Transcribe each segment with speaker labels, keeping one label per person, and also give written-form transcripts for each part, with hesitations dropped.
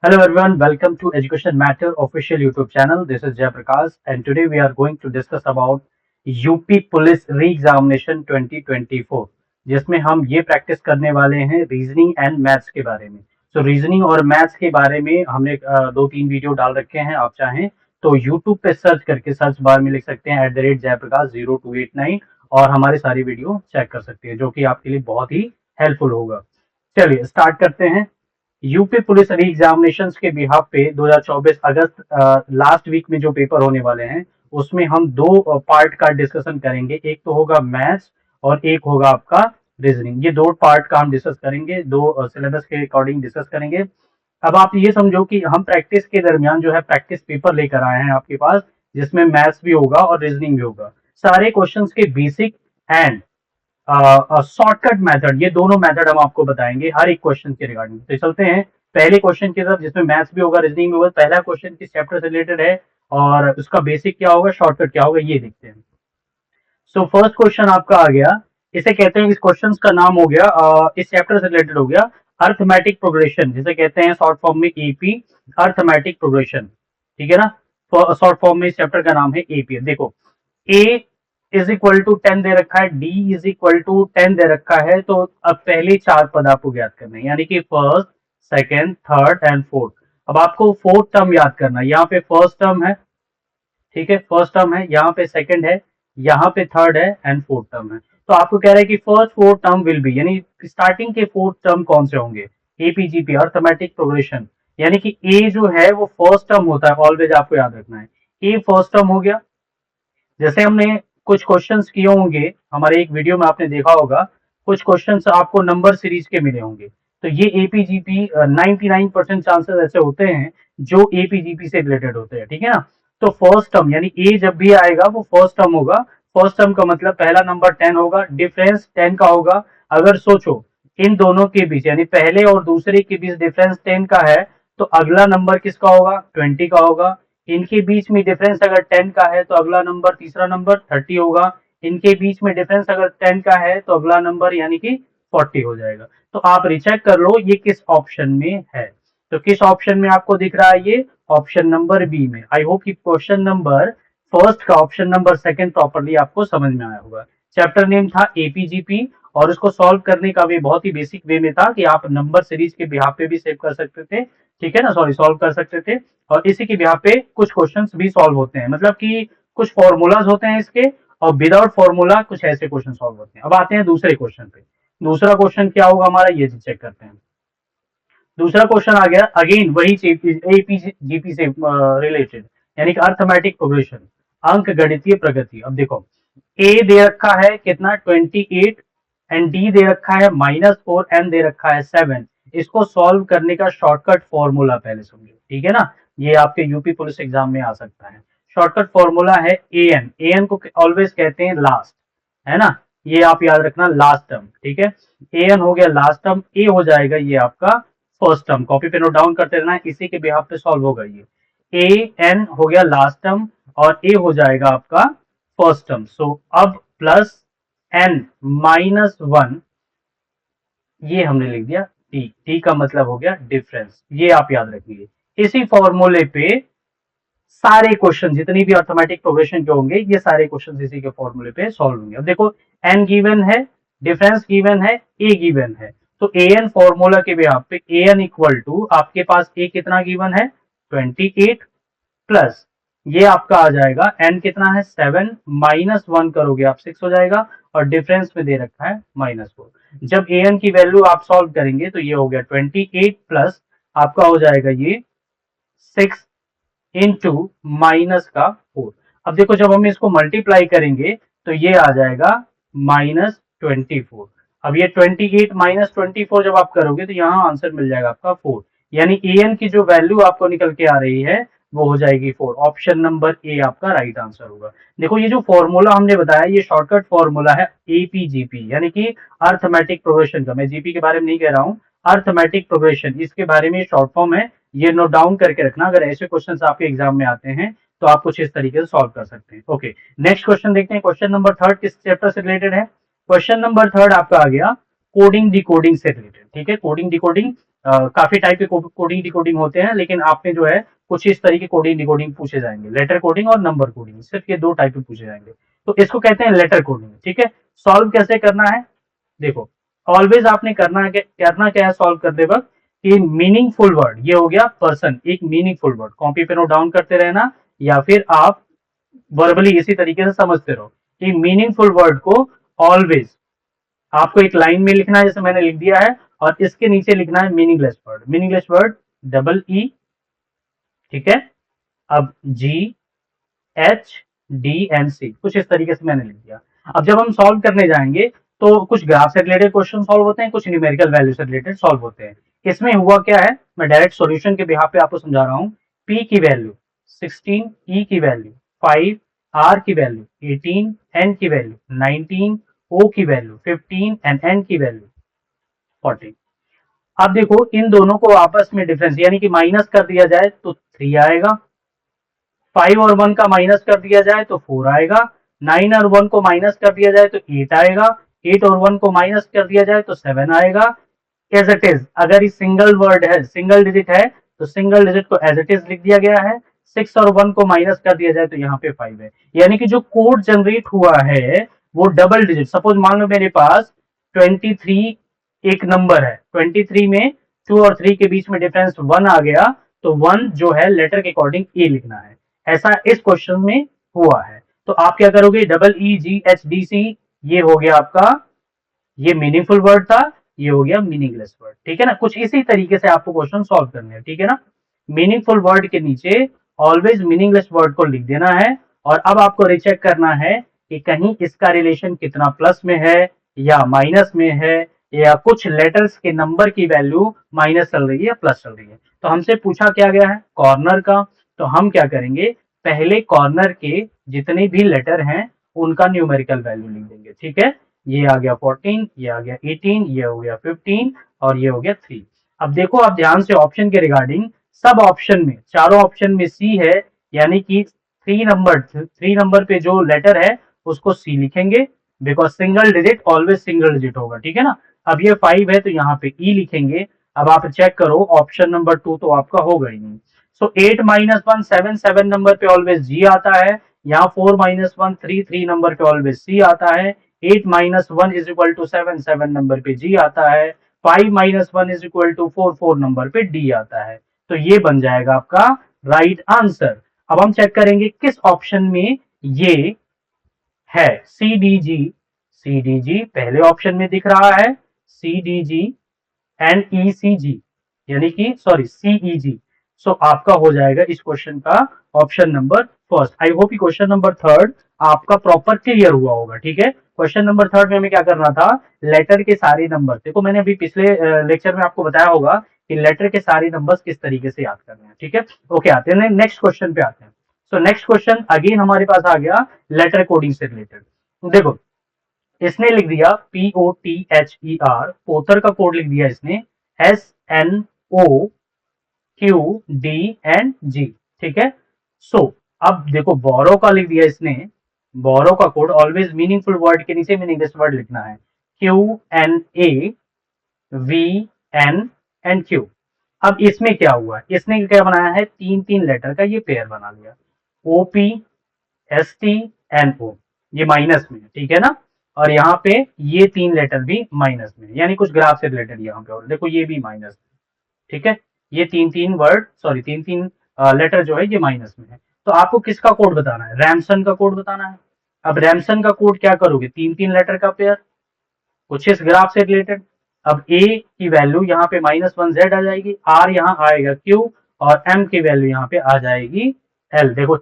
Speaker 1: Hello everyone, welcome to Education Matter official YouTube channel. This is Jayaprakash and today we are going to discuss about UP police re examination 2024 जिसमें हम ये practice करने वाले हैं reasoning and maths के बारे में। Reasoning और मैथ्स के बारे में हमने 2-3 वीडियो डाल रखे हैं। आप चाहें तो यूट्यूब पे सर्च करके सर्च बार में लिख सकते हैं @जयप्रकाश 0289 और हमारी सारी वीडियो चेक कर सकते हैं, जो कि आपके लिए बहुत ही हेल्पफुल होगा। चलिए स्टार्ट करते हैं। यूपी पुलिस री एग्जामिनेशन के बिहाफ पे 2024 अगस्त लास्ट वीक में जो पेपर होने वाले हैं उसमें हम दो पार्ट का डिस्कशन करेंगे। एक तो होगा मैथ्स और एक होगा आपका रीजनिंग। ये दो पार्ट का हम डिस्कस करेंगे, दो सिलेबस के अकॉर्डिंग डिस्कस करेंगे। अब आप ये समझो कि हम प्रैक्टिस के दरमियान जो है प्रैक्टिस पेपर लेकर आए हैं आपके पास, जिसमें मैथ्स भी होगा और रीजनिंग भी होगा। सारे क्वेश्चंस के बेसिक एंड शॉर्टकट मेथड, ये दोनों मेथड हम आपको बताएंगे हर एक क्वेश्चन के रिगार्डिंग। तो चलते हैं पहले क्वेश्चन की तरफ, जिसमें मैथ्स भी होगा रीजनिंग भी होगा। पहला क्वेश्चन किस चैप्टर से रिलेटेड है और उसका बेसिक क्या होगा, शॉर्टकट क्या होगा, ये देखते हैं। सो फर्स्ट क्वेश्चन आपका आ गया। इसे कहते हैं, इस क्वेश्चन का नाम हो गया इस चैप्टर से रिलेटेड हो गया अर्थमेटिक प्रोग्रेशन, जिसे कहते हैं शॉर्ट फॉर्म में एपी, अर्थमेटिक प्रोग्रेशन। ठीक है ना, शॉर्ट फॉर्म में इस चैप्टर का नाम है एपी। देखो, ए इज इक्वल टू 10 दे रखा है, डी इज इक्वल टू 10 दे रखा है। तो अब पहले चार पद आपको याद करना है, यानी कि first, second, third and fourth. अब आपको फोर्थ टर्म याद करना है। यहाँ पे फर्स्ट टर्म है, ठीक है, फर्स्ट टर्म है, यहाँ पे सेकंड है, यहाँ पे थर्ड है एंड फोर्थ टर्म है। तो आपको कह रहा है कि first fourth term will be, यानी स्टार्टिंग के फोर्थ टर्म कौन से होंगे, एपीजीपी अर्थमेटिक प्रोग्रेशन। यानी कि ए जो है वो फर्स्ट टर्म होता है, ऑलवेज आपको याद रखना है। ए फर्स्ट टर्म हो गया। जैसे हमने कुछ क्वेश्चंस किए होंगे, हमारे एक वीडियो में आपने देखा होगा, कुछ क्वेश्चंस आपको नंबर सीरीज के मिले होंगे। तो ये एपीजीपी 99% चांसेस ऐसे होते हैं जो एपीजीपी से रिलेटेड होते हैं। ठीक है ना, तो फर्स्ट टर्म यानी ए जब भी आएगा वो फर्स्ट टर्म होगा। फर्स्ट टर्म का मतलब पहला नंबर 10 होगा, डिफरेंस 10 का होगा। अगर सोचो इन दोनों के बीच, यानी पहले और दूसरे के बीच डिफरेंस 10 का है, तो अगला नंबर किसका होगा, 20 का होगा। इनके बीच में डिफरेंस अगर 10 का है तो अगला नंबर, तीसरा नंबर 30 होगा। इनके बीच में डिफरेंस अगर 10 का है तो अगला नंबर यानी कि 40 हो जाएगा। तो आप रिचेक कर लो ये किस ऑप्शन में है। तो किस ऑप्शन में आपको दिख रहा है, ये ऑप्शन नंबर बी में। आई होप कि क्वेश्चन नंबर फर्स्ट का ऑप्शन नंबर सेकंड प्रॉपर्ली आपको समझ में आया होगा। चैप्टर नेम था एपीजीपी और उसको सॉल्व करने का भी बहुत ही बेसिक वे में था कि आप नंबर सीरीज के बिहाफ पे भी सेव कर सकते थे, ठीक है ना, सॉरी सॉल्व कर सकते थे। और इसी के बिहाफ पे कुछ क्वेश्चंस भी सॉल्व होते हैं, मतलब कि कुछ फॉर्मूलाज होते हैं इसके, और विदाउट फॉर्मूला कुछ ऐसे क्वेश्चन सॉल्व होते हैं। अब आते हैं दूसरे क्वेश्चन पे। दूसरा क्वेश्चन क्या होगा हमारा, ये चेक करते हैं। दूसरा क्वेश्चन आ गया, अगेन वही एपीजीपी से रिलेटेड, यानी कि अर्थमेटिक प्रोग्रेशन, अंक गणितीय प्रगति। अब देखो, ए दे रखा है कितना, 28 एंड डी दे रखा है -4, एन दे रखा है 7। इसको सॉल्व करने का शॉर्टकट फॉर्मूला पहले समझो, ठीक है ना। ये आपके यूपी पुलिस एग्जाम में आ सकता है। शॉर्टकट फॉर्मूला है एन। एन को ऑलवेज कहते हैं लास्ट, है ना, ये आप याद रखना, लास्ट टर्म। ठीक है, एन हो गया लास्ट टर्म, ए हो जाएगा ये आपका फर्स्ट टर्म। कॉपी पे नोट डाउन करते रहना, इसी के बिहाफ पे सॉल्व होगा ये। ए एन हो गया लास्ट टर्म और ए हो जाएगा आपका फर्स्ट टर्म। सो अब प्लस एन -1, ये हमने लिख दिया टी। टी का मतलब हो गया डिफरेंस, ये आप याद रखिए। इसी फॉर्मूले पे सारे क्वेश्चन जितनी भी अर्थमेटिक प्रोग्रेशन के होंगे, ये सारे क्वेश्चन इसी के फॉर्मूले पे सॉल्व होंगे। अब देखो, एन गिवन है, डिफरेंस गिवन है, ए गिवन है। तो ए एन फॉर्मूला के बिहाफ पे ए एन इक्वल टू, आपके पास ए कितना गिवन है, 28 प्लस ये आपका आ जाएगा एन कितना है 7, -1 करोगे आप 6 हो जाएगा, और डिफरेंस में दे रखा है -4। जब ए एन की वैल्यू आप सॉल्व करेंगे तो ये हो गया 28 प्लस आपका हो जाएगा ये 6 इंटू -4। अब देखो, जब हम इसको मल्टीप्लाई करेंगे तो ये आ जाएगा -24। अब ये 28 -24 जब आप करोगे तो यहाँ आंसर मिल जाएगा आपका 4, यानी ए एन की जो वैल्यू आपको निकल के आ रही है वो हो जाएगी 4। ऑप्शन नंबर ए आपका राइट आंसर होगा। देखो, ये जो फॉर्मूला हमने बताया ये शॉर्टकट फॉर्मूला है एपीजीपी, यानी कि अर्थमेटिक प्रोग्रेशन का। मैं जीपी के बारे में नहीं कह रहा हूँ, अर्थमेटिक प्रोग्रेशन इसके बारे में शॉर्ट फॉर्म है। ये नोट डाउन करके रखना, अगर ऐसे क्वेश्चंस आपके एग्जाम में आते हैं तो आप कुछ इस तरीके से सॉल्व कर सकते हैं। ओके, नेक्स्ट क्वेश्चन देखते हैं। क्वेश्चन नंबर थर्ड किस चैप्टर से रिलेटेड है। क्वेश्चन नंबर थर्ड आपका आ गया, कोडिंग डिकोडिंग से रिलेटेड। ठीक है, कोडिंग डिकोडिंग काफी टाइप के कोडिंग डिकोडिंग होते हैं, लेकिन आपने जो है कुछ इस तरीके कोडिंग डिकोडिंग पूछे जाएंगे, लेटर कोडिंग और नंबर कोडिंग, सिर्फ ये दो टाइप के पूछे जाएंगे। तो इसको कहते हैं लेटर कोडिंग। ठीक है, सॉल्व कैसे करना है, देखो ऑलवेज आपने करना क्या है सॉल्व करते वक्त कि मीनिंगफुल वर्ड, ये हो गया पर्सन, एक मीनिंगफुल वर्ड कॉपी पे नोट डाउन करते रहना, या फिर आप वर्बली इसी तरीके से समझते रहो कि मीनिंगफुल वर्ड को ऑलवेज आपको एक लाइन में लिखना है, जैसे मैंने लिख दिया है, और इसके नीचे लिखना है meaningless word, meaningless word double E. ठीक है, अब G H D N C, कुछ इस तरीके से मैंने लिख दिया। अब जब हम सॉल्व करने जाएंगे तो कुछ ग्राफ से रिलेटेड क्वेश्चन सॉल्व होते हैं, कुछ न्यूमेरिकल वैल्यू से रिलेटेड सॉल्व होते हैं। इसमें हुआ क्या है, मैं डायरेक्ट सॉल्यूशन के बिहाफ पे आपको समझा रहा हूँ। पी की वैल्यू 16, ई की वैल्यू 5, आर की वैल्यू 18, एन की वैल्यू 19, ओ की वैल्यू 15 एंड एन की वैल्यू 40। अब देखो इन दोनों को आपस में डिफरेंस यानी कि माइनस कर दिया जाए तो 3 आएगा, 5 और 1 का माइनस कर दिया जाए तो 4 आएगा, 9 और 1 को माइनस कर दिया जाए तो 8 आएगा, 8 और 1 को माइनस कर दिया जाए तो 7 आएगा। एज इट इज, अगर ये सिंगल वर्ड है, सिंगल डिजिट है, तो सिंगल डिजिट को एज इट इज लिख दिया गया है। 6 और 1 को माइनस कर दिया जाए तो यहाँ पे 5 है। यानी कि जो कोड जनरेट हुआ है वो डबल डिजिट, सपोज मान लो मेरे पास 23 एक नंबर है, 23 में 2 और 3 के बीच में डिफरेंस 1 आ गया, तो 1 जो है लेटर के अकॉर्डिंग ए लिखना है। ऐसा इस क्वेश्चन में हुआ है। तो आप क्या करोगे, double E G H D C, ये हो गया आपका, ये मीनिंगफुल वर्ड था, ये हो गया मीनिंगलेस वर्ड। ठीक है ना, कुछ इसी तरीके से आपको क्वेश्चन सॉल्व करने हैं। ठीक है ना, मीनिंगफुल वर्ड के नीचे ऑलवेज मीनिंगलेस वर्ड को लिख देना है, और अब आपको रिचेक करना है कि कहीं इसका रिलेशन कितना प्लस में है या माइनस में है, या कुछ लेटर्स के नंबर की वैल्यू माइनस चल रही है या प्लस चल रही है। तो हमसे पूछा क्या गया है, कॉर्नर का। तो हम क्या करेंगे, पहले कॉर्नर के जितने भी लेटर हैं उनका न्यूमेरिकल वैल्यू लिख देंगे। ठीक है, ये आ गया 14, ये आ गया 18, ये हो गया 15 और ये हो गया 3। अब देखो आप ध्यान से ऑप्शन के रिगार्डिंग, सब ऑप्शन में, चारों ऑप्शन में सी है, यानी कि 3 नंबर पे जो लेटर है उसको सी लिखेंगे, because single digit always single digit होगा। ठीक है ना, अब ये 5 है तो यहाँ पे ई लिखेंगे। अब आप चेक करो ऑप्शन नंबर 2 तो आपका होगा ही नहीं। सो 8 माइनस 1 7, 7 नंबर पे ऑलवेज जी आता है। यहाँ 4 माइनस 1 3, 3 नंबर पे ऑलवेज सी आता है। 8 minus 1 is equal to 7, 7 number पे जी आता है। 5 minus 1 is equal to 4, 4 number पे डी आता है। तो ये बन जाएगा आपका राइट आंसर। अब हम चेक करेंगे किस ऑप्शन में ये है, C D G. C D G पहले ऑप्शन में दिख रहा है, सी डी जी एंड ई सी जी, यानी कि सॉरी सीई जी। सो आपका हो जाएगा इस क्वेश्चन का ऑप्शन नंबर फर्स्ट। आई होप कि क्वेश्चन नंबर थर्ड आपका प्रॉपर क्लियर हुआ होगा। ठीक है, क्वेश्चन नंबर थर्ड में हमें क्या करना था, लेटर के सारे नंबर, देखो मैंने अभी पिछले लेक्चर में आपको बताया होगा कि लेटर के सारे नंबर्स किस तरीके से याद करने हैं। ठीक है, ओके आते हैं नेक्स्ट क्वेश्चन पे आते हैं। सो नेक्स्ट क्वेश्चन अगेन हमारे पास आ गया लेटर कोडिंग से रिलेटेड। देखो इसने लिख दिया POTHER, पोतर का कोड लिख दिया इसने SNOQDNG। ठीक है, सो अब देखो बोरो का लिख दिया इसने, बोरो का कोड ऑलवेज मीनिंगफुल वर्ड के नीचे मीनिंगलेस वर्ड लिखना है, QNAVN Q। अब इसमें क्या हुआ, इसने क्या बनाया है, 3 लेटर का ये पेयर बना लिया, OPSTNO, ये माइनस में है। ठीक है ना, और यहाँ पे ये 3 लेटर भी माइनस में, यानी कुछ ग्राफ से रिलेटेड यहाँ पे, और देखो ये भी माइनस। ठीक है, ये 3 लेटर जो है ये माइनस में है। तो आपको किसका कोड बताना है, रैमसन का कोड बताना है। अब रैमसन का कोड क्या करोगे, 3 लेटर का पेयर, कुछ इस ग्राफ से रिलेटेड। अब ए की वैल्यू यहाँ पे -1 Z आ जाएगी, आर यहाँ आएगा Q, और एम की वैल्यू यहाँ पे आ जाएगी L। देखो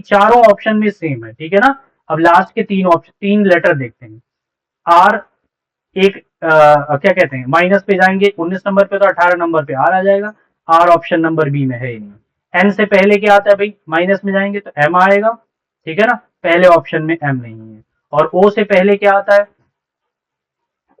Speaker 1: चारों ऑप्शन में सेम है। ठीक है ना, अब लास्ट के 3 लेटर देखते हैं। आर एक क्या कहते हैं, माइनस पे जाएंगे 19 नंबर पे तो 18 नंबर पे आर आ जाएगा। आर ऑप्शन नंबर बी में है ही नहीं। एन से पहले क्या आता है भाई, माइनस में जाएंगे तो एम आएगा। ठीक है ना, पहले ऑप्शन में एम नहीं है। और ओ से पहले क्या आता है,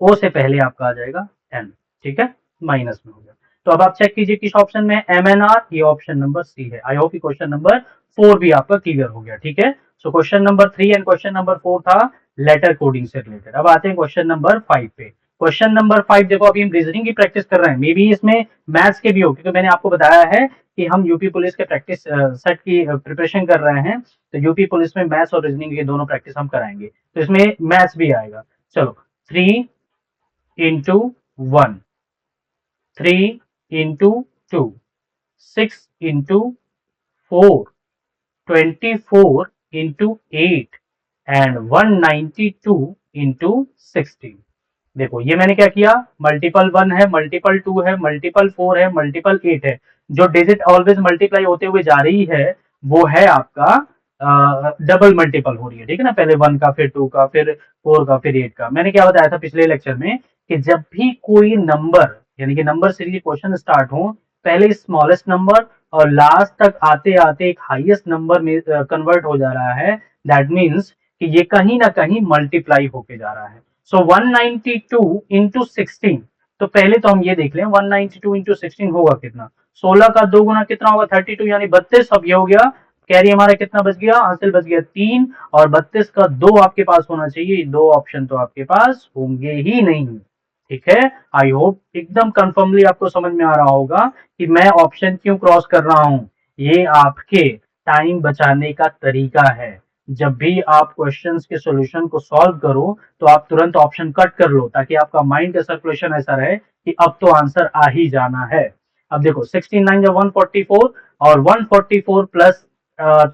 Speaker 1: ओ से पहले आपका आ जाएगा एन। ठीक है, माइनस में हो गया। तो अब आप चेक कीजिए किस ऑप्शन में एम एन आर, ये ऑप्शन नंबर सी है। आई होप क्वेश्चन नंबर 4 भी आपका क्लियर हो गया। ठीक है, so question number 3 and question number 4 था लेटर कोडिंग से रिलेटेड। अब आते हैं क्वेश्चन नंबर 5 पे। क्वेश्चन नंबर 5 देखो, अभी हम रीजनिंग की प्रैक्टिस कर रहे हैं, मे बी इसमें मैथ्स के भी हो, क्योंकि मैंने आपको बताया है कि हम यूपी पुलिस के प्रैक्टिस सेट की प्रिपरेशन कर रहे हैं, तो यूपी पुलिस में मैथ्स और रीजनिंग के दोनों प्रैक्टिस हम कराएंगे, तो इसमें मैथ्स भी आएगा। चलो 3 into 1, 3 into 2, 6 into 4, 24 into 8 and 192 into 16। देखो ये मैंने क्या किया, मल्टीपल 1 है, मल्टीपल 2 है, मल्टीपल 4 है, मल्टीपल 8 है, जो डिजिट ऑलवेज मल्टीप्लाई होते हुए जा रही है वो है आपका डबल मल्टीपल हो रही है, ठीक है ना, पहले 1 का, फिर 2 का, फिर 4 का, फिर 8 का। मैंने क्या बताया था पिछले लेक्चर में कि जब भी कोई नंबर यानी कि नंबर सीरीज क्वेश्चन स्टार्ट हो, पहले स्मॉलेस्ट नंबर और लास्ट तक आते आते एक हाईएस्ट नंबर में कन्वर्ट हो जा रहा है, दैट मीन्स कि ये कहीं ना कहीं मल्टीप्लाई होके जा रहा है। सो 192 इंटू 16, तो पहले तो हम ये देख लें 192 इंटू 16 होगा कितना, 16 का 2 गुना कितना होगा 32 यानी 32। अब ये हो गया, कैरी हमारा कितना बच गया, हासिल बच गया 3, और 32 का 2 आपके पास होना चाहिए, दो ऑप्शन तो आपके पास होंगे ही नहीं, ठीक है। आई होप एकदम कंफर्मली आपको समझ में आ रहा होगा कि मैं ऑप्शन क्यों क्रॉस कर रहा हूं, ये आपके टाइम बचाने का तरीका है। जब भी आप क्वेश्चंस के सॉल्यूशन को सॉल्व करो तो आप तुरंत ऑप्शन कट कर लो, ताकि आपका माइंड का सर्कुलेशन ऐसा रहे कि अब तो आंसर आ ही जाना है। अब देखो 16 9 144, और 144 प्लस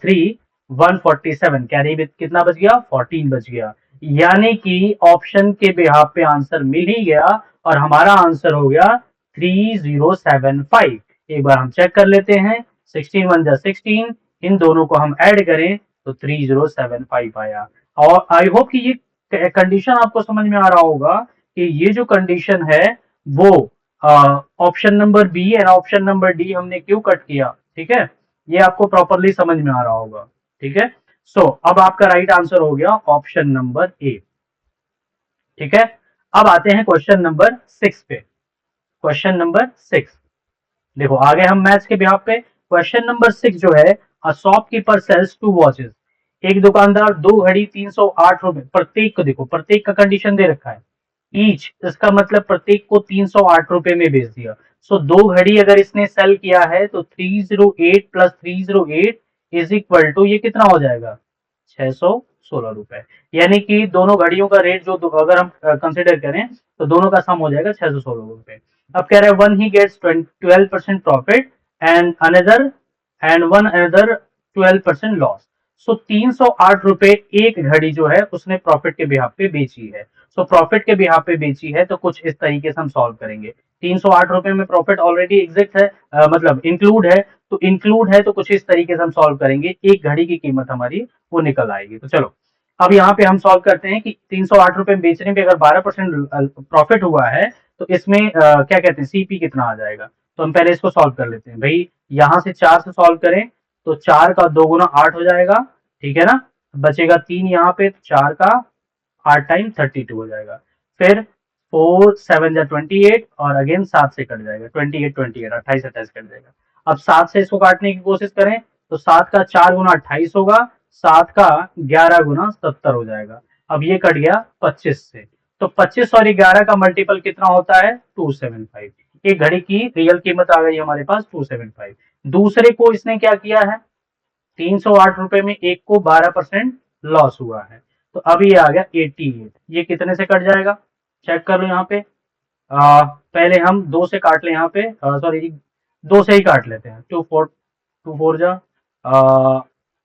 Speaker 1: 3 147, कैरी विद कितना बच गया 14 बच गया, यानी कि ऑप्शन के बिहाफ पे आंसर मिल ही गया, और हमारा आंसर हो गया 3075। एक बार हम चेक कर लेते हैं, 16 1 जा 16, इन दोनों को हम ऐड करें तो 3075 आया। और आई होप कि ये कंडीशन आपको समझ में आ रहा होगा कि ये जो कंडीशन है वो option number B and option number D हमने क्यों कट किया, ठीक है, ये आपको प्रॉपरली समझ में आ रहा होगा, ठीक है। सो अब आपका राइट आंसर हो गया ऑप्शन नंबर ए, ठीक है। अब आते हैं क्वेश्चन नंबर 6 पे। क्वेश्चन नंबर 6, देखो आगे हम मैथ्स के बिहाफ पे, क्वेश्चन नंबर 6 जो है, अ शॉपकीपर सेल्स 2 वॉचेस, एक दुकानदार दो घड़ी 308 रुपए प्रत्येक को, देखो प्रत्येक का कंडीशन दे रखा है, ईच, इसका मतलब प्रत्येक को 308 रुपए में बेच दिया। सो दो घड़ी अगर इसने सेल किया है तो 308 प्लस 308 इज इक्वल टू, ये कितना हो जाएगा 616 रुपए, यानी कि दोनों घड़ियों का रेट जो अगर हम कंसिडर करें तो दोनों का सम हो जाएगा 616 रुपए। अब कह रहे हैं one he gets 12% profit and another and one another 12% loss. So 308 रुपए एक घड़ी जो है उसने प्रॉफिट के बिहाफ पे बेची है। सो प्रॉफिट के बिहाफ पे बेची है, तो कुछ इस तरीके से हम सॉल्व करेंगे। 308 रुपए में प्रॉफिट ऑलरेडी एग्जिस्ट है, मतलब इंक्लूड है, तो इंक्लूड है तो कुछ इस तरीके से हम सॉल्व करेंगे, एक घड़ी की कीमत हमारी वो निकल आएगी। तो चलो अब यहाँ पे हम सॉल्व करते हैं कि 308 रुपए बेचने पे अगर 12% प्रॉफिट हुआ है तो इसमें क्या कहते हैं सीपी कितना आ जाएगा। तो हम पहले इसको सॉल्व कर लेते हैं भाई, यहाँ से 4 से सॉल्व करें तो 4 का 2 गुना 8 हो जाएगा, ठीक है ना, बचेगा 3 यहाँ पे, 4 का 8 टाइम 32 हो जाएगा, फिर 4 7 जा 28, और अगेन 7 से कट जाएगा 28 28 28 28 कट जाएगा। अब 7 से इसको काटने की कोशिश करें तो 7 का 4 गुना 28 होगा, 7 का 11 गुना 70 हो जाएगा। अब ये कट गया 25 से, तो 25 और 11 का मल्टीपल कितना होता है 275। एक घड़ी की रियल कीमत आ गई हमारे पास 275। दूसरे को इसने क्या किया है, 308 रुपए में एक को 12% लॉस हुआ है, तो अब ये आ गया 88। ये कितने से कट जाएगा चेक कर लो यहाँ पे, पहले हम 2 से काट लें यहाँ पे, सॉरी 2 से ही काट लेते हैं, 2 4 जा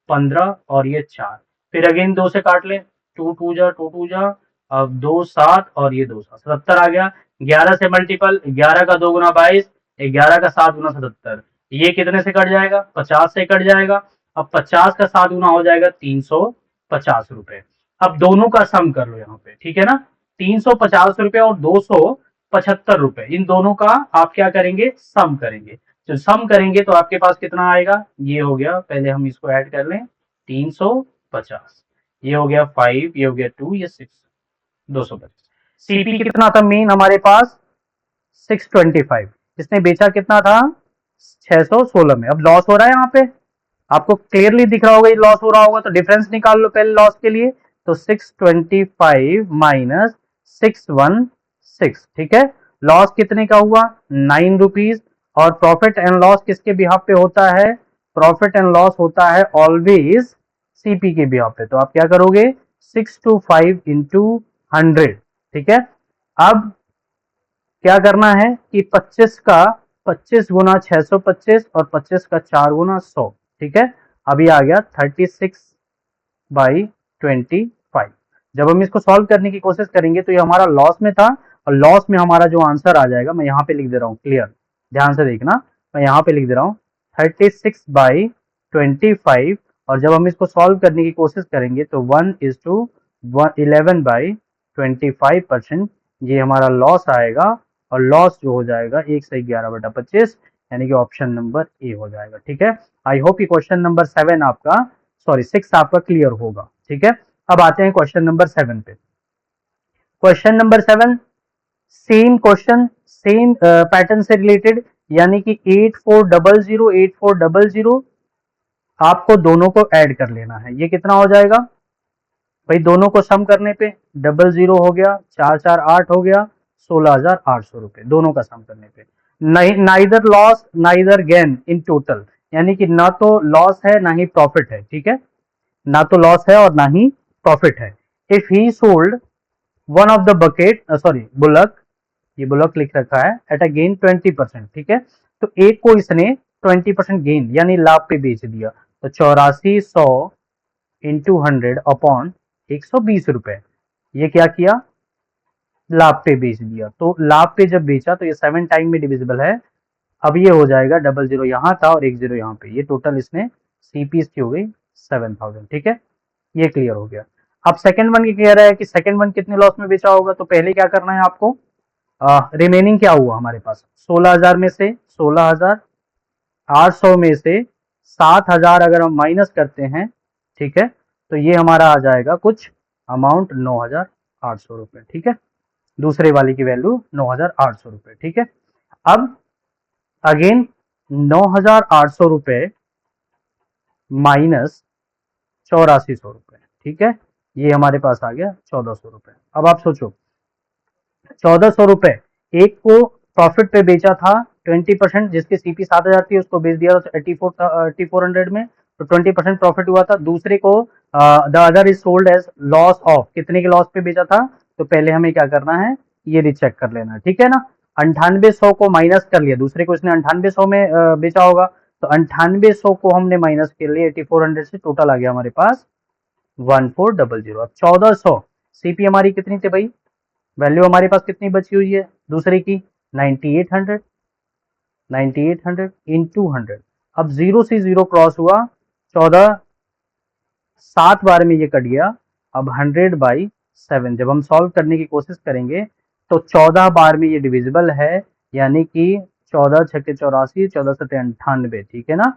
Speaker 1: 15, और ये 4, फिर अगेन 2 से काट लें, 2 2 जा, अब 2 7, और ये 2 7 70 आ गया। 11 से मल्टीपल, 11 का 2 गुना 22, 11 का 7 गुना 77, ये कितने से कट जाएगा 50 से कट जाएगा। अब 50 का 7 गुना हो जाएगा 350 रुपए। अब दोनों का सम कर लो यहाँ पे, ठीक है ना, 350 रुपए और 275 रुपए, इन दोनों का आप क्या करेंगे सम करेंगे। तो सम करेंगे तो आपके पास कितना आएगा, ये हो गया, पहले हम इसको ऐड कर लें 350, ये हो गया 5, ये हो गया 2, ये 6, 225। सीपी कितना था मेन हमारे पास 625, इसने बेचा कितना था 616 में। अब लॉस हो रहा है यहाँ पे, आपको क्लियरली दिख रहा होगा ये लॉस हो रहा होगा, तो डिफरेंस निकाल लो पहले लॉस के लिए। तो 625 माइनस 6, ठीक है। लॉस कितने का हुआ 9 रुपीज, और प्रॉफिट एंड लॉस किसके बिहाफ पे होता है, प्रॉफिट एंड लॉस होता है ऑलवेज सीपी के बिहाफ पे। तो आप क्या करोगे 6 to 5 into 100, ठीक है। अब क्या करना है कि 25 का 25 गुना 625 और 25 का 4 गुना 100, ठीक है। अभी आ गया 36/25। जब हम इसको सॉल्व करने की कोशिश करेंगे तो ये हमारा लॉस में था, और लॉस में हमारा जो आंसर आ जाएगा, मैं यहाँ पे लिख दे रहा हूँ, क्लियर ध्यान से देखना, मैं यहाँ पे लिख दे रहा हूँ 36/25, और जब हम इसको सॉल्व करने की कोशिश करेंगे तो 1:11/25%, ये हमारा लॉस आएगा, और लॉस जो हो जाएगा 111/25, यानी कि ऑप्शन नंबर ए हो जाएगा, ठीक है। आई होप कि क्वेश्चन नंबर 7 आपका, सॉरी 6 आपका क्लियर होगा, ठीक है। अब आते हैं क्वेश्चन नंबर 7 पे। Question number 7 same question, same pattern से रिलेटेड, यानी कि 8400 आपको दोनों को ऐड कर लेना है। ये कितना हो जाएगा भाई, दोनों को सम करने पे 00 हो गया, 448 हो गया, 16,800 रुपए, दोनों का सम करने पे। Neither loss neither gain in total, यानी कि ना तो लॉस है ना ही प्रॉफिट है, ठीक है, ना तो लॉस है और ना ही प्रॉफिट है। If he sold one of the bucket, sorry bullock, ये बुलक लिख रखा है, एट अ गेन 20%, ठीक है। तो एक को इसने 20% गेन यानी लाभ पे बेच दिया, तो 8400 इंटू 100 अपॉन 120 रुपए, ये क्या किया, लाभ पे बेच दिया। तो लाभ पे जब बेचा तो ये 7 टाइम में डिविजिबल है। अब ये हो जाएगा 00 यहाँ था और 10 यहाँ पे, ये टोटल इसने सीपी की हो गई 7000, ठीक है, ये क्लियर हो गया। अब सेकंड वन की कह रहा है कि सेकंड वन कितने लॉस में बेचा होगा, तो पहले क्या करना है आपको, रिमेनिंग क्या हुआ हमारे पास 16,000 में से 16,800 में से 7,000 अगर हम माइनस करते हैं, ठीक है, तो ये हमारा आ जाएगा कुछ अमाउंट 9,800 रुपए, ठीक है। दूसरे वाले की वैल्यू 9,800 रुपए, ठीक है। अब अगेन 9,800 रुपए माइनस 8400 रुपए, ठीक है, ये हमारे पास आ गया 1,400 रुपए। अब आप सोचो 1,400 रुपए एक को प्रॉफिट पे बेचा था 20%, जिसकी सीपी 7,000 थी, उसको बेच दिया था 8400 में, तो 20% प्रॉफिट हुआ था। दूसरे को the other is sold as loss of, कितने के लॉस पे बेचा था, तो पहले हमें क्या करना है, ये रिचेक कर लेना, ठीक है ना। 9800 को माइनस कर लिया, दूसरे को इसने 9800 में बेचा होगा, तो 9800 को हमने माइनस कर लिया 8400 से, टोटल आ गया हमारे पास 1400। अब 1400 सीपी हमारी कितनी थी भाई, वैल्यू हमारे पास कितनी बची हुई है दूसरे की 9800, 9800 इंटू 100। अब 0 से 0 क्रॉस हुआ, 14 7 बार में ये कट गया। अब 100/7 जब हम सॉल्व करने की कोशिश करेंगे तो 14 बार में ये डिविजिबल है, यानी कि 14 छक्के 84, 14 सत्ते 98, ठीक है ना,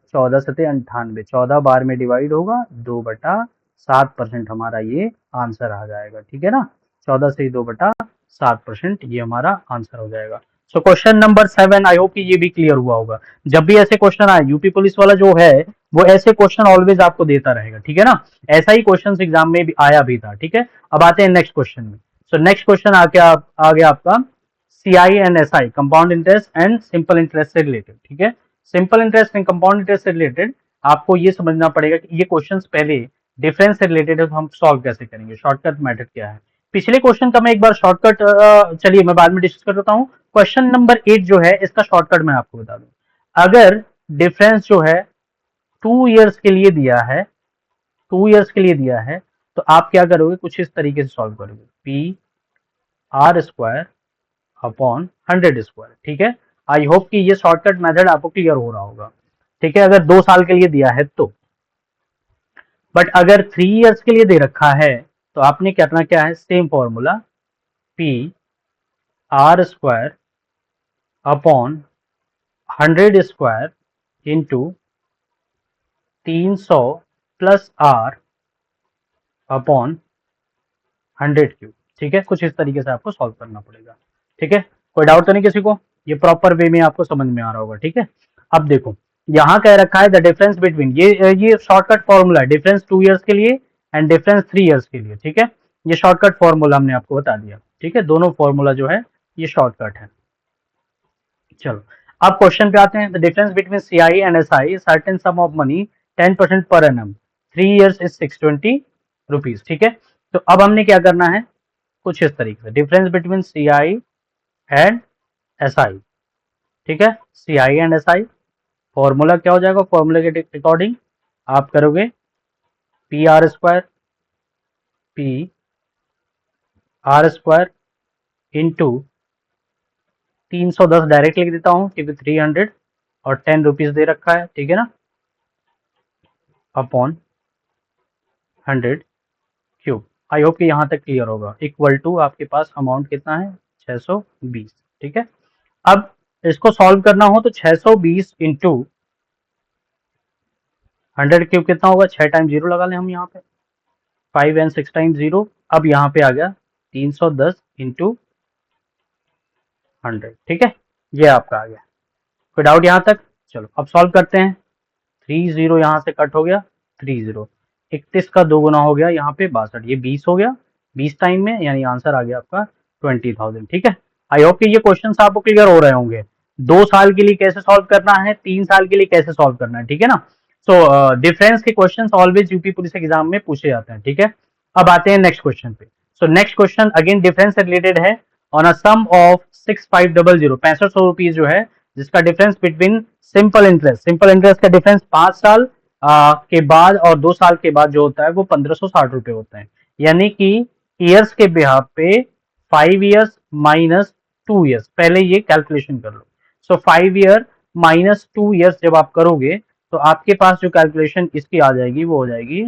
Speaker 1: 14 सत्ते 98, 14 बार में डिवाइड होगा 2/7% हमारा ये आंसर आ जाएगा, ठीक है ना, 14 से 2/7% ये हमारा आंसर हो जाएगा। सो क्वेश्चन नंबर 7, आई होप कि ये भी क्लियर हुआ होगा। जब भी ऐसे क्वेश्चन आए, यूपी पुलिस वाला जो है वो ऐसे क्वेश्चन ऑलवेज आपको देता रहेगा, ठीक है ना, ऐसा ही क्वेश्चन एग्जाम में भी आया भी था, ठीक है। अब आते हैं नेक्स्ट क्वेश्चन में। सो नेक्स्ट क्वेश्चन आ गया आपका CI and SI, compound interest and simple interest से रिलेटेड, ठीक है। Simple interest and compound interest से रिलेटेड आपको ये समझना पड़ेगा कि ये क्वेश्चंस पहले डिफरेंस से रिलेटेड है, तो हम सॉल्व कैसे करेंगे, शॉर्टकट मेथड क्या है। पिछले क्वेश्चन का मैं एक बार शॉर्टकट, चलिए मैं बाद में डिस्कस कर देता हूँ। क्वेश्चन नंबर 8 जो है इसका शॉर्टकट मैं आपको बता दूं, अगर डिफरेंस जो है 2 इयर्स के लिए दिया है, 2 इयर्स के लिए दिया है, तो आप क्या करोगे, कुछ इस तरीके से सॉल्व करोगे, P R square upon 100 square, ठीक है। आई होप कि ये शॉर्टकट मेथड आपको क्लियर हो रहा होगा, ठीक है, अगर 2 साल के लिए दिया है तो। बट अगर 3 इयर्स के लिए दे रखा है तो आपने करना क्या है, same formula P R square upon 100 square into 300 plus R upon 100 cube, ठीक है। कुछ इस तरीके से आपको सॉल्व करना पड़ेगा, ठीक है। कोई डाउट तो नहीं किसी को, ये प्रॉपर वे में आपको समझ में आ रहा होगा, ठीक है। अब देखो यहाँ कह रखा है द डिफरेंस बिटवीन, ये शॉर्टकट फॉर्मूला है, डिफरेंस 2 इयर्स के लिए एंड डिफरेंस 3 इयर्स के लिए, ठीक है। ये शॉर्टकट फॉर्मूला हमने आपको बता दिया। ठीक है, दोनों फॉर्मूला जो है ये शॉर्टकट है। चलो अब क्वेश्चन पे आते हैं। The difference between CI and SI certain some of money 10% per annum 3 years is 620 rupees. ठीक है, तो अब हमने क्या करना है, कुछ इस तरीके से difference between CI and SI. ठीक है, सीआई एंड एसआई फॉर्मूला क्या हो जाएगा, फॉर्मूला के अकॉर्डिंग आप करोगे P R square P R square into 310 direct लिख देता हूँ क्योंकि 300 और 10 रुपीज दे रखा है। ठीक है ना, अपॉन 100 क्यूब। आई होप कि यहाँ तक क्लियर होगा। इक्वल टू आपके पास अमाउंट कितना है 620। ठीक है, अब इसको सॉल्व करना हो तो 620 इंटू 100 क्यूब कितना होगा, 6 टाइम जीरो लगा लें हम यहाँ पे, 5 एंड 6 टाइम जीरो। अब यहाँ पे आ गया 310 इंटू 100। ठीक है, ये आपका आ गया। कोई डाउट यहाँ तक? चलो अब सॉल्व करते हैं। 30 यहाँ से कट हो गया, 30 31 का 2 गुना हो गया यहाँ पे 62, ये 20 हो गया 20 टाइम में, यानी आंसर आ गया आपका 20,000। ठीक है, आई होप कि ये क्वेश्चन आपको क्लियर हो रहे होंगे। 2 साल के लिए कैसे सॉल्व करना है, 3 साल के लिए कैसे सॉल्व करना है। ठीक है ना, सो डिफरेंस के question always UP police exam में पूछे जाते हैं। ठीक है, अब आते हैं नेक्स्ट क्वेश्चन पे। So next question again difference से रिलेटेड है। On a sum of 6500 6500 rupees जो है, जिसका डिफरेंस बिटवीन सिंपल इंटरेस्ट का डिफरेंस 5 साल के बाद और 2 साल के बाद जो होता है वो 1560 रुपए होता है। यानी कि ईयर्स के बिहाफ पे 5 years माइनस 2 years, पहले ये कैलकुलेशन कर लो। सो 5 year माइनस 2 years जब आप करोगे तो आपके पास जो कैलकुलेशन इसकी आ जाएगी वो हो जाएगी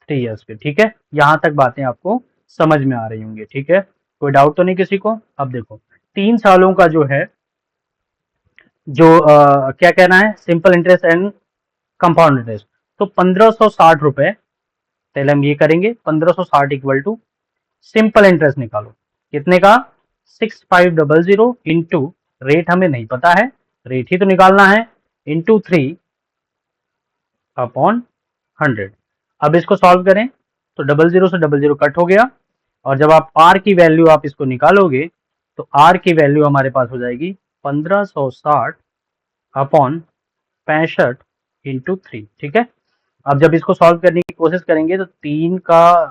Speaker 1: 3 years की। ठीक है, यहां तक बातें आपको समझ में आ रही होंगी। ठीक है, कोई डाउट तो नहीं किसी को? अब देखो 3 सालों का जो है, जो क्या कहना है, simple interest and compound interest, तो 1560 रुपए पहले हम ये करेंगे। 1560 इक्वल टू सिंपल इंटरेस्ट निकालो, कितने का 6500 इंटू रेट हमें नहीं पता है, रेट ही तो निकालना है, इंटू 3 अपॉन 100। अब इसको सॉल्व करें तो 00 से 00 कट हो गया, और जब आप आर की वैल्यू आप इसको निकालोगे तो आर की वैल्यू हमारे पास हो जाएगी 1560 अपॉन 65 इंटू 3। ठीक है, अब जब इसको सॉल्व करने की कोशिश करेंगे तो 3 का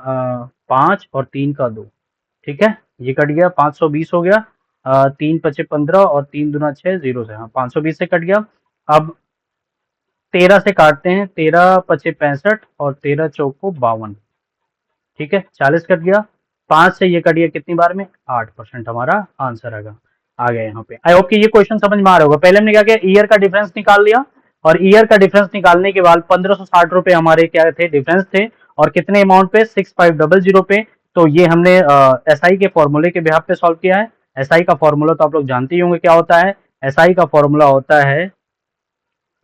Speaker 1: 5 और 3 का 2, ठीक है, ये कट गया 520 हो गया। 3 पचे 15 और 3 दूना 6, 0 से, हाँ 520 से कट गया। अब 13 से काटते हैं, 13 पचे 65 और 13 चौको 52। ठीक है, 40 कट गया, 5 से ये कट गया कितनी बार में, 8%। हमारा आंसर आ गया यहाँ पे। आई होप कि ये क्वेश्चन समझ में आ रहा होगा। पहले हमने क्या किया, ईयर का डिफरेंस निकाल लिया, और ईयर का डिफरेंस निकालने के बाद 1560 रुपए हमारे क्या थे, डिफरेंस थे, और कितने अमाउंट पे, 6500 पे। तो ये हमने एसआई के फॉर्मूले के बिहाफ पे सॉल्व किया है। एसआई का फॉर्मूला तो आप लोग जानते ही होंगे क्या होता है। एसआई का फॉर्मूला होता है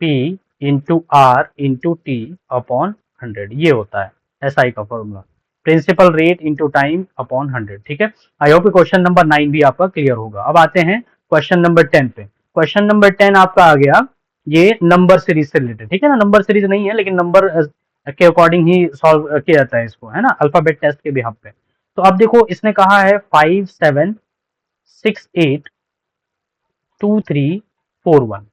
Speaker 1: P into R into T upon 100, ये होता है एसआई का formula, principal rate into time upon 100। ठीक है, आई होप क्वेश्चन नंबर 9 भी आपका क्लियर होगा। अब आते हैं क्वेश्चन नंबर 10 पे। क्वेश्चन नंबर 10 आपका आ गया, ये नंबर सीरीज से रिलेटेड। ठीक है ना, नंबर सीरीज नहीं है लेकिन नंबर के अकॉर्डिंग ही सॉल्व किया जाता है इसको, है ना, अल्फाबेट टेस्ट के बिहाफ पे। तो अब देखो इसने कहा है 57682341।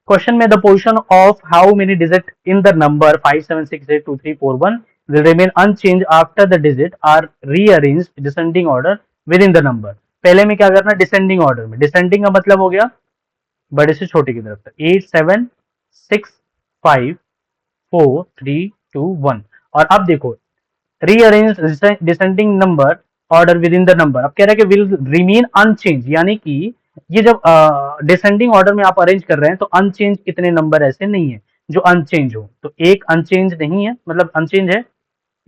Speaker 1: क्वेश्चन में the position of how many digit in the number 57682341 will remain unchanged after the digit are rearranged descending order within the number। पहले में क्या करना है, डिसेंडिंग ऑर्डर में। डिसेंडिंग का मतलब हो गया बड़े से छोटे की तरफ, 87654321। और अब देखो rearrange descending number order with in the number, अब कह रहा है कि विल रिमेन अनचेंज, यानी कि ये जब डिसेंडिंग ऑर्डर में आप अरेंज कर रहे हैं तो अनचेंज कितने नंबर ऐसे नहीं है जो अनचेंज हो, तो एक अनचेंज नहीं है, मतलब अनचेंज है,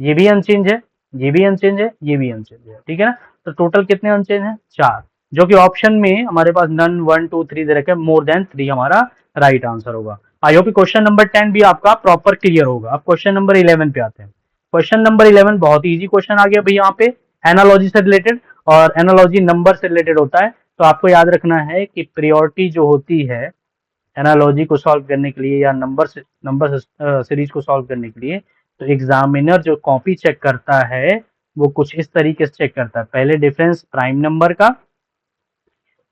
Speaker 1: ये भी अनचेंज है, ये भी अनचेंज है, ये भी अनचेंज है। ठीक है ना, तो टोटल कितने अनचेंज है, 4, जो कि ऑप्शन में हमारे पास नन 1 2 3 दे रखे, मोर देन 3 हमारा राइट आंसर होगा। आई होप क्वेश्चन नंबर 10 भी आपका प्रॉपर क्लियर होगा। अब क्वेश्चन नंबर 11 पे आते हैं। क्वेश्चन नंबर 11 बहुत इजी क्वेश्चन आ गया भाई, यहाँ पे एनालॉजी से रिलेटेड, और एनालॉजी नंबर से रिलेटेड होता है। तो आपको याद रखना है कि प्रियोरिटी जो होती है एनालॉजी को सॉल्व करने के लिए या नंबर सीरीज को सॉल्व करने के लिए, तो एग्जामिनर जो कॉपी चेक करता है वो कुछ इस तरीके से चेक करता है, पहले डिफरेंस प्राइम नंबर का,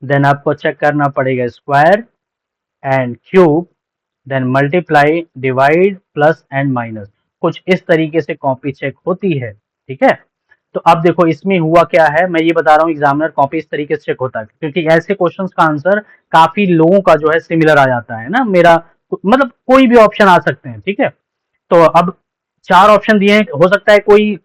Speaker 1: देन आपको चेक करना पड़ेगा square and cube, then multiply, divide, plus and minus. कुछ इस तरीके से कॉपी चेक होती है, ठीक है। तो अब देखो इसमें हुआ क्या है, मैं ये बता रहा हूँ एग्जामिनर कॉपी इस तरीके से चेक होता है, क्योंकि ऐसे क्वेश्चंस का आंसर काफी लोगों का जो है सिमिलर आ जाता है ना, मेरा मतलब कोई भी ऑप्शन आ सकते हैं, ठीक है। तो अब चार ऑप्शन दिए हैं, हो सकता है कोई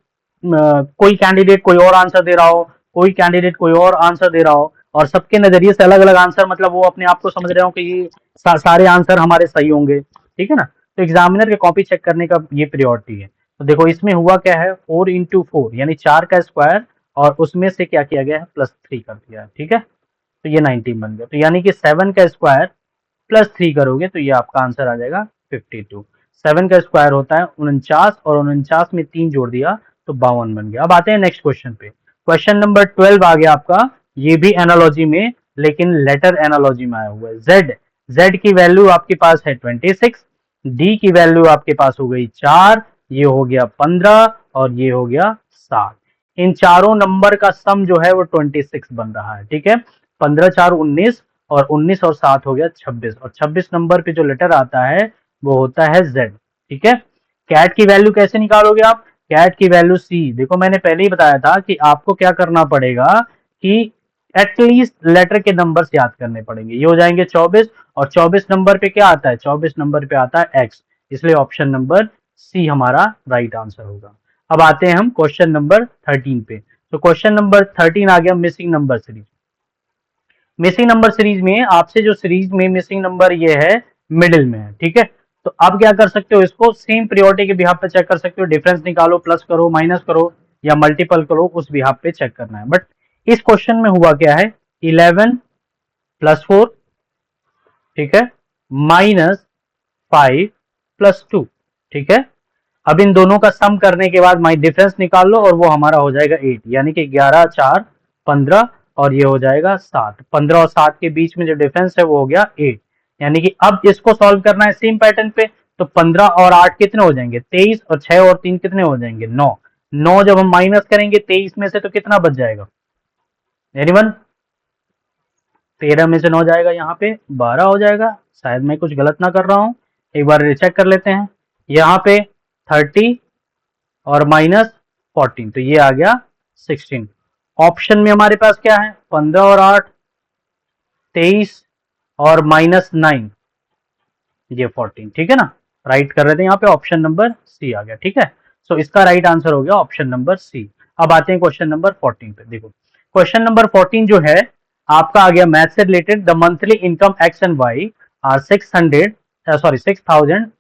Speaker 1: कैंडिडेट कोई और आंसर दे रहा हो, कोई कैंडिडेट कोई और आंसर दे रहा हो, और सबके नजरिए से अलग अलग आंसर, मतलब वो अपने आप को समझ रहे हो कि ये सारे आंसर हमारे सही होंगे, ठीक है ना। तो एग्जामिनर के कॉपी चेक करने का ये प्रियोरिटी है। तो देखो इसमें हुआ क्या है, 4 into 4 यानी 4 का स्क्वायर, और उसमें से क्या किया गया है, +3 कर दिया है, ठीक है। तो ये 19 बन गया। तो यानी कि 7 का स्क्वायर +3 करोगे तो ये आपका आंसर आ जाएगा 52। 7 का स्क्वायर होता है 49, और 49 में 3 जोड़ दिया तो 52 बन गया। अब आते हैं नेक्स्ट क्वेश्चन पे। क्वेश्चन नंबर 12 आ गया आपका, ये भी एनालॉजी में, लेकिन लेटर एनालॉजी में आया हुआ है। जेड की वैल्यू आपके पास है 26, डी की वैल्यू आपके पास हो गई 4, ये हो गया 15, और ये हो गया 7। इन चारों नंबर का सम जो है वो 26 बन रहा है, ठीक है। 15 4 19, और 19 और 7 हो गया 26, और 26 नंबर पे जो लेटर आता है वो होता है जेड, ठीक है। कैट की वैल्यू कैसे निकालोगे आप, कैट की वैल्यू सी, देखो मैंने पहले ही बताया था कि आपको क्या करना पड़ेगा कि एटलीस्ट लेटर के नंबर्स याद करने पड़ेंगे। ये हो जाएंगे 24, और 24 नंबर पे क्या आता है, 24 नंबर पे आता है एक्स, इसलिए ऑप्शन नंबर सी हमारा राइट आंसर होगा। अब आते हैं हम क्वेश्चन नंबर 13 पे। तो क्वेश्चन नंबर 13 आ गया missing number series. Missing number series में आपसे जो सीरीज में मिसिंग नंबर ये है मिडिल में है, ठीक है। तो आप क्या कर सकते हो, इसको सेम प्रियोरिटी के बिहाफ पे चेक कर सकते हो, डिफरेंस निकालो, प्लस करो, माइनस करो, या मल्टीपल करो, उस बिहाफ पे चेक करना है। बट इस क्वेश्चन में हुआ क्या है, 11 +4, ठीक है, -5 +2, ठीक है। अब इन दोनों का सम करने के बाद माई डिफरेंस निकाल लो, और वो हमारा हो जाएगा 8, यानी कि 11 4 15, और ये हो जाएगा 7। 15 और 7 के बीच में जो डिफरेंस है वो हो गया 8, यानी कि अब इसको सॉल्व करना है सेम पैटर्न पे। तो 15 और 8 कितने हो जाएंगे, 23, और 6 और 3 कितने हो जाएंगे, 9। 9 जब हम माइनस करेंगे 23 में से तो कितना बच जाएगा, एनीवन। 13 में से 9 जाएगा, यहाँ पे 12 हो जाएगा, शायद मैं कुछ गलत ना कर रहा हूँ, एक बार रिचेक कर लेते हैं। यहाँ पे 30 और -14, तो ये आ गया 16। ऑप्शन में हमारे पास क्या है, 15 और 8 23, और -9 ये 14, ठीक है ना। राइट कर रहे थे यहाँ पे, ऑप्शन नंबर सी आ गया, ठीक है। सो इसका राइट आंसर हो गया ऑप्शन नंबर सी। अब आते हैं क्वेश्चन नंबर 14 पे। देखो क्वेश्चन नंबर 14 जो है आपका आ गया मैथ से related. The monthly income X and Y are 6,000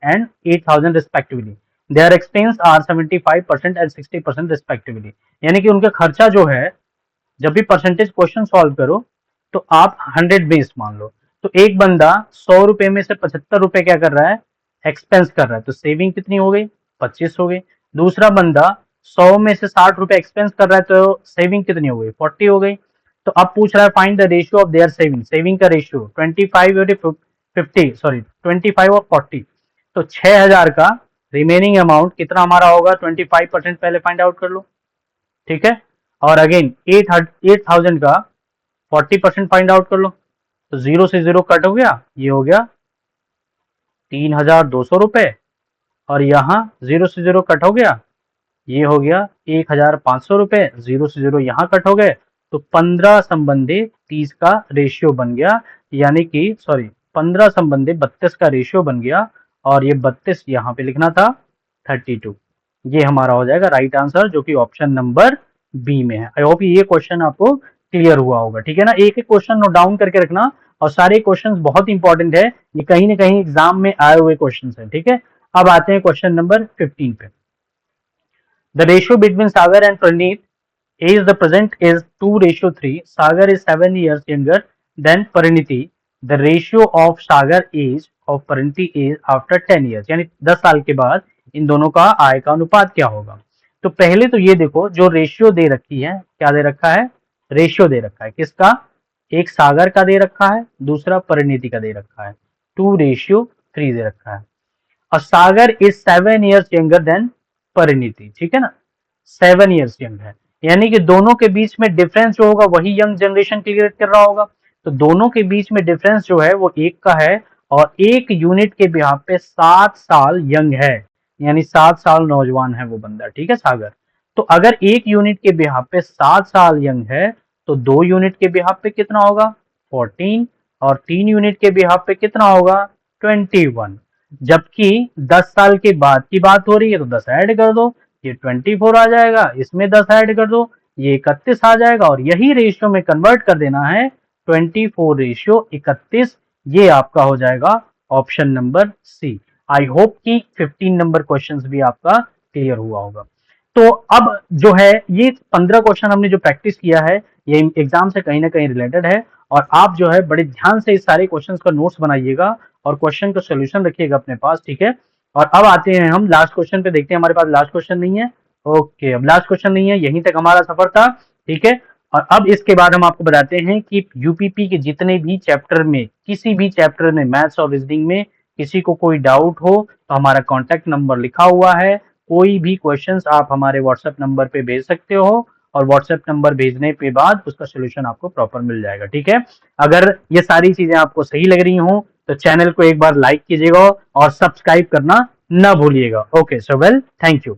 Speaker 1: and 8,000 respectively, their expense are 75% and 60% respectively. यानी कि उनका खर्चा जो है, जब भी परसेंटेज क्वेश्चन सॉल्व करो तो आप 100 बेस मान लो। तो एक बंदा 100 रुपए में से 75 रुपए क्या कर रहा है, एक्सपेंस कर रहा है, तो सेविंग कितनी हो गई, 25 हो गई। दूसरा बंदा 100 में से 60 रुपए एक्सपेंस कर रहा है, तो सेविंग कितनी हो गई, 40 हो गई। तो अब पूछ रहा है find the ratio of their saving, saving का रेशियो 25 और 50, सॉरी 25 और 40। तो 6,000 का रिमेनिंग अमाउंट कितना हमारा होगा, 25% पहले फाइंड आउट कर लो, ठीक है। और अगेन 8,000 का 40% फाइंड आउट कर लो। तो 0 से 0 कट हो गया, ये हो गया 3,200 रुपए, और यहाँ 0 से 0 कट हो गया, ये हो गया 1,500 रुपए, 0 से 0 यहाँ कट हो गए, तो 15 संबंधी 30 का रेशियो बन गया, यानी कि सॉरी 15 संबंधी 32 का रेशियो बन गया, और ये 32 यहाँ पे लिखना था 32। ये हमारा हो जाएगा राइट आंसर, जो कि ऑप्शन नंबर बी में है। आई होप ये क्वेश्चन आपको क्लियर हुआ होगा, ठीक है ना। एक एक क्वेश्चन नोट डाउन करके रखना, और सारे क्वेश्चंस बहुत इंपॉर्टेंट है, ये कहीं ना कहीं एग्जाम में आए हुए क्वेश्चंस हैं, ठीक है। अब आते हैं क्वेश्चन नंबर 15 पे। The ratio between Sagar and Praneeth is the present is 2:3. Sagar is 7 years younger than Pariniti. The ratio of Sagar age of Pariniti is after 10 years. यानी 10 साल के बाद इन दोनों का आय का अनुपात क्या होगा। तो पहले तो ये देखो जो रेशियो दे रखी है, क्या दे रखा है, रेशियो दे रखा है किसका, एक सागर का दे रखा है, दूसरा परिणीति का दे रखा है, 2:3 दे रखा है। और Sagar is 7 years younger than Parineeti, ठीक है ना। 7 ईयर्स यंग है, यानी कि दोनों के बीच में डिफरेंस जो होगा वही यंग जनरेशन क्रिएट कर रहा होगा। तो दोनों के बीच में डिफरेंस जो है वो 1 का है और 1 यूनिट के बिहाफ पे 7 साल यंग है, यानी 7 साल नौजवान है वो बंदा, ठीक है सागर। तो अगर 1 यूनिट के बिहाफ पे 7 साल यंग है तो 2 यूनिट के बिहाफ पे कितना होगा 14 और 3 यूनिट के बिहाफ पे कितना होगा 21। जबकि 10 साल के बाद की बात हो रही है तो 10 ऐड कर दो, ये 24 आ जाएगा, इसमें 10 ऐड कर दो, ये 31 आ जाएगा और यही रेशियो में कन्वर्ट कर देना है 24 रेशियो 31, ये आपका हो जाएगा option number C. I hope कि 15 नंबर क्वेश्चन भी आपका क्लियर हुआ होगा। तो अब जो है ये 15 क्वेश्चन हमने जो प्रैक्टिस किया है ये एग्जाम से कहीं ना कहीं रिलेटेड है और आप जो है बड़े ध्यान से इस सारे क्वेश्चंस का नोट्स बनाइएगा और क्वेश्चन का सोल्यूशन रखिएगा अपने पास, ठीक है। और अब आते हैं हम लास्ट क्वेश्चन पे, देखते हैं हमारे पास लास्ट क्वेश्चन नहीं है। ओके, अब लास्ट क्वेश्चन नहीं है, यहीं तक हमारा सफर था, ठीक है। और अब इसके बाद हम आपको बताते हैं कि यूपीपी के जितने भी चैप्टर में, किसी भी चैप्टर में, मैथ्स और रीजनिंग में किसी को कोई डाउट हो तो हमारा कॉन्टैक्ट नंबर लिखा हुआ है, कोई भी क्वेश्चंस आप हमारे व्हाट्सएप नंबर पे भेज सकते हो और व्हाट्सएप नंबर भेजने के बाद उसका सोल्यूशन आपको प्रॉपर मिल जाएगा, ठीक है। अगर ये सारी चीजें आपको सही लग रही हो तो चैनल को एक बार लाइक कीजिएगा और सब्सक्राइब करना ना भूलिएगा। Okay, so well, thank you.